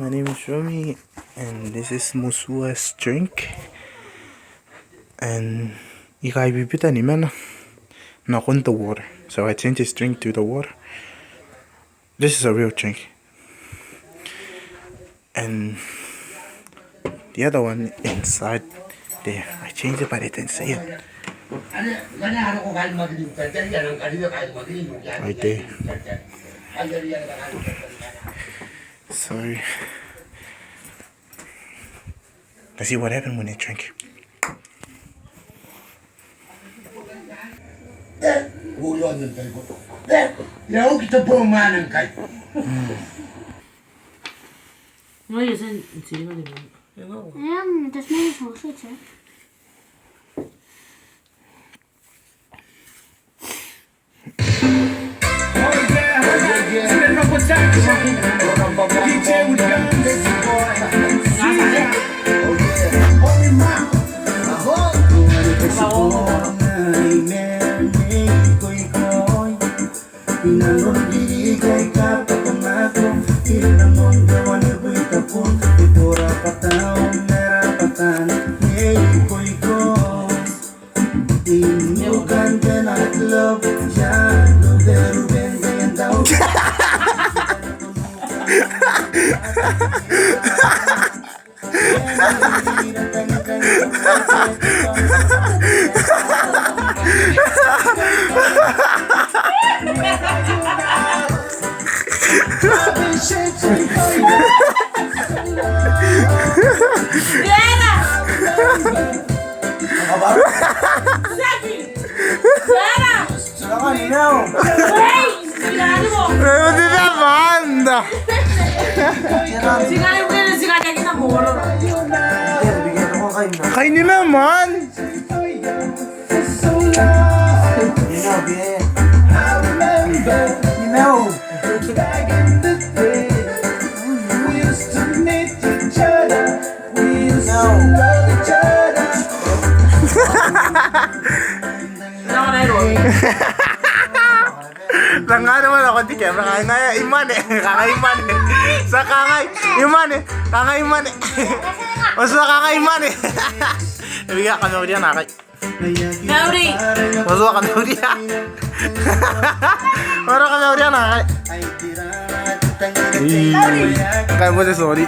My name is Romy, and this is Musua's drink. And 이가입이다 아니면 knock on the water. So I changed his drink to the water. This is a real drink. And the other one inside there. I changed it, but I didn't say it. Right there. So let's see what happened when they drink. No, yo sé, sí, no, Das ist meine Vorschütze. Kainin naman! Langga naman ako, di kaya kaya iman eh. Kakaiman eh. Sa kakay, iman eh. Kakaiman eh. Mas nakakaiman eh. Ibigay ka na ulit nakay. Mauri! Mas ka na ulit. Mara ka na ulit nakay. Kaya mo na sorry.